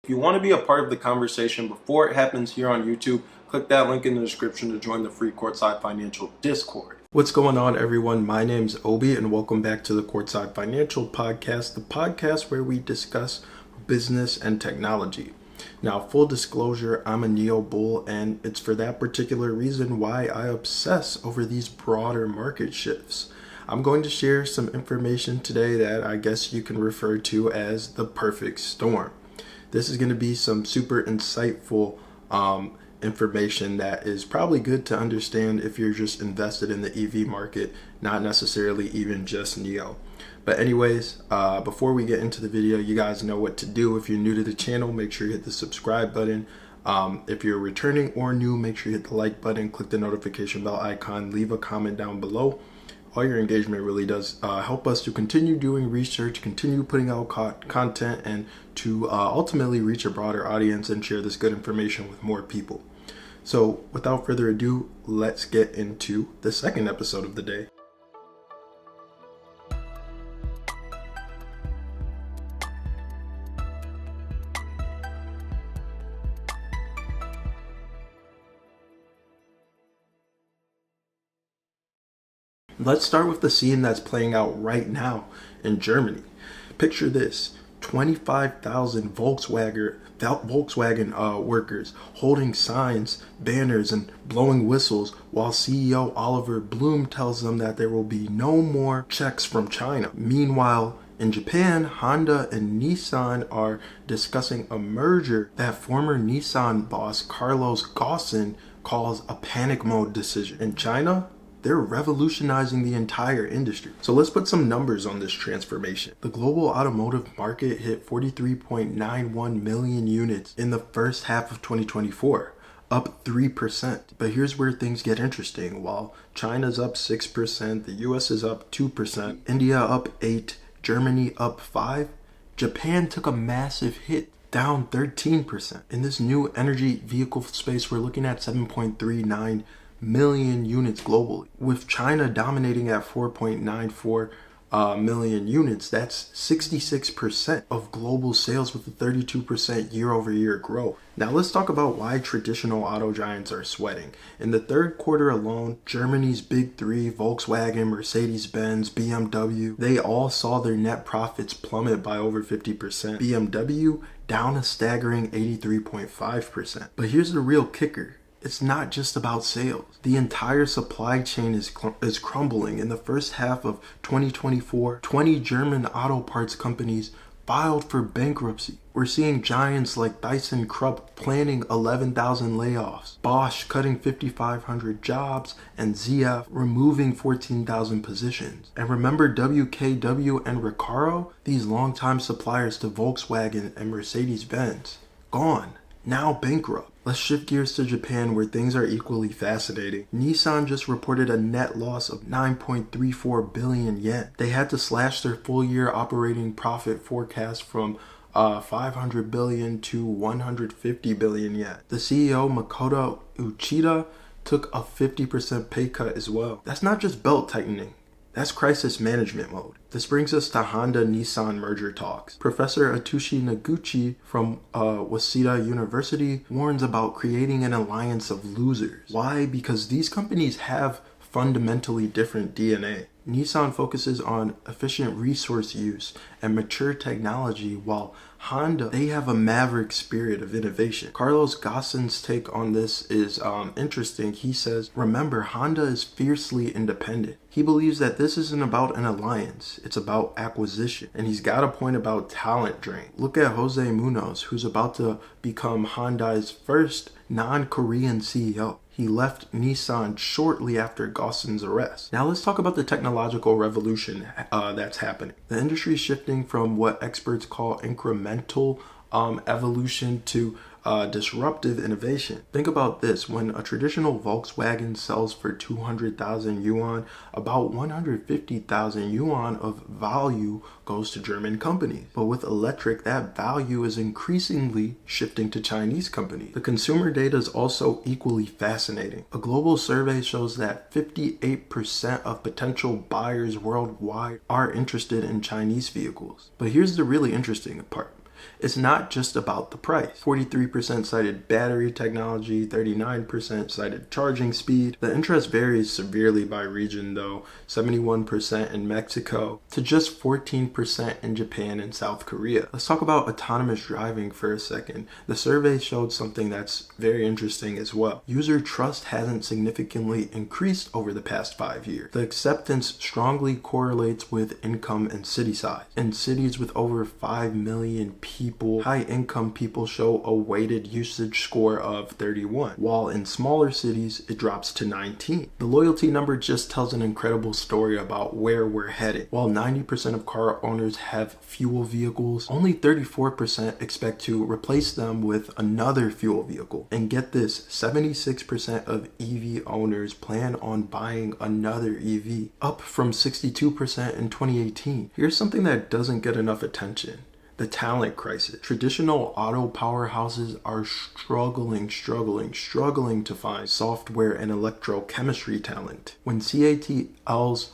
If you want to be a part of the conversation before it happens here on YouTube, click that link in the description to join the free Courtside Financial Discord. What's going on, everyone? My name's Obi, and welcome back to the Courtside Financial Podcast, the podcast where we discuss business and technology. Now, full disclosure, I'm a NIO bull, and it's for that particular reason why I obsess over these broader market shifts. I'm going to share some information today that I guess you can refer to as the perfect storm. This is going to be some super insightful information that is probably good to understand if you're just invested in the EV market, not necessarily even just NIO. But anyways, before we get into the video, you guys know what to do. If you're new to the channel, make sure you hit the subscribe button. If you're returning or new, make sure you hit the like button, click the notification bell icon, leave a comment down below. All your engagement really does help us to continue doing research, continue putting out content, and to ultimately reach a broader audience and share this good information with more people. So without further ado, let's get into the second episode of the day. Let's start with the scene that's playing out right now in Germany. Picture this: 25,000 Volkswagen workers holding signs, banners, and blowing whistles while CEO Oliver Blume tells them that there will be no more checks from China. Meanwhile, in Japan, Honda and Nissan are discussing a merger that former Nissan boss Carlos Ghosn calls a panic mode decision. In China, they're revolutionizing the entire industry. So let's put some numbers on this transformation. The global automotive market hit 43.91 million units in the first half of 2024, up 3%. But here's where things get interesting. While China's up 6%, the US is up 2%, India up 8%, Germany up 5%, Japan took a massive hit, down 13%. In this new energy vehicle space, we're looking at 7.39 million units globally, with China dominating at 4.94 million units. That's 66% of global sales, with a 32% year-over-year growth. Now let's talk about why traditional auto giants are sweating. In the third quarter alone, Germany's big three, Volkswagen, Mercedes-Benz, BMW, they all saw their net profits plummet by over 50%. BMW down a staggering 83.5%. But here's the real kicker. It's not just about sales. The entire supply chain is crumbling. In the first half of 2024, 20 German auto parts companies filed for bankruptcy. We're seeing giants like ThyssenKrupp planning 11,000 layoffs, Bosch cutting 5,500 jobs, and ZF removing 14,000 positions. And remember WKW and Recaro? These longtime suppliers to Volkswagen and Mercedes-Benz. Gone. Now bankrupt. Let's shift gears to Japan, where things are equally fascinating. Nissan just reported a net loss of 9.34 billion yen. They had to slash their full year operating profit forecast from 500 billion to 150 billion yen. The CEO, Makoto Uchida, took a 50% pay cut as well. That's not just belt tightening. That's crisis management mode. This brings us to Honda-Nissan merger talks. Professor Atsushi Noguchi from Waseda University warns about creating an alliance of losers. Why? Because these companies have fundamentally different DNA. Nissan focuses on efficient resource use and mature technology, while Honda, they have a maverick spirit of innovation. Carlos Ghosn's take on this is interesting. He says, remember, Honda is fiercely independent. He believes that this isn't about an alliance, it's about acquisition. And he's got a point about talent drain. Look at Jose Munoz, who's about to become Hyundai's first non-Korean CEO. He left Nissan shortly after Ghosn's arrest. Now let's talk about the technological revolution that's happening. The industry is shifting from what experts call incremental evolution to disruptive innovation. Think about this. When a traditional Volkswagen sells for 200,000 yuan, about 150,000 yuan of value goes to German companies. But with electric, that value is increasingly shifting to Chinese companies. The consumer data is also equally fascinating. A global survey shows that 58% of potential buyers worldwide are interested in Chinese vehicles. But here's the really interesting part. It's not just about the price. 43% cited battery technology, 39% cited charging speed. The interest varies severely by region though, 71% in Mexico to just 14% in Japan and South Korea. Let's talk about autonomous driving for a second. The survey showed something that's very interesting as well. User trust hasn't significantly increased over the past 5 years. The acceptance strongly correlates with income and city size. In cities with over 5 million people, high-income people show a weighted usage score of 31, while in smaller cities, it drops to 19. The loyalty number just tells an incredible story about where we're headed. While 90% of car owners have fuel vehicles, only 34% expect to replace them with another fuel vehicle. And get this, 76% of EV owners plan on buying another EV, up from 62% in 2018. Here's something that doesn't get enough attention. The talent crisis. Traditional auto powerhouses are struggling to find software and electrochemistry talent. When CATL's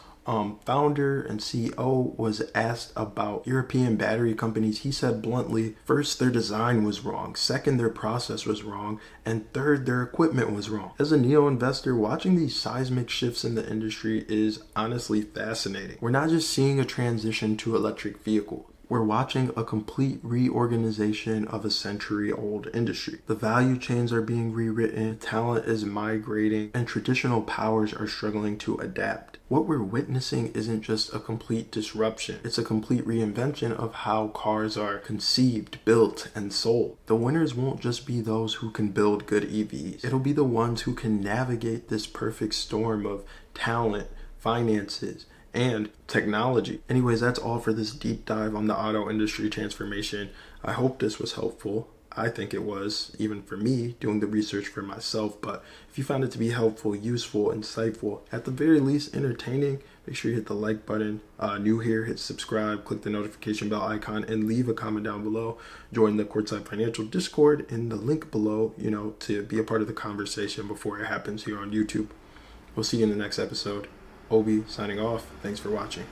founder and CEO was asked about European battery companies, he said bluntly, first, their design was wrong, second, their process was wrong, and third, their equipment was wrong. As a NIO investor, watching these seismic shifts in the industry is honestly fascinating. We're not just seeing a transition to electric vehicles. We're watching a complete reorganization of a century-old industry. The value chains are being rewritten, talent is migrating, and traditional powers are struggling to adapt. What we're witnessing isn't just a complete disruption. It's a complete reinvention of how cars are conceived, built, and sold. The winners won't just be those who can build good EVs. It'll be the ones who can navigate this perfect storm of talent, finances, and technology. Anyways, that's all for this deep dive on the auto industry transformation. I hope this was helpful. I think it was, even for me, doing the research for myself. But if you found it to be helpful, useful, insightful, at the very least entertaining, make sure you hit the like button. New here, hit subscribe, click the notification bell icon, and leave a comment down below. Join the Courtside Financial Discord in the link below, to be a part of the conversation before it happens here on YouTube. We'll see you in the next episode. Obi signing off. Thanks for watching.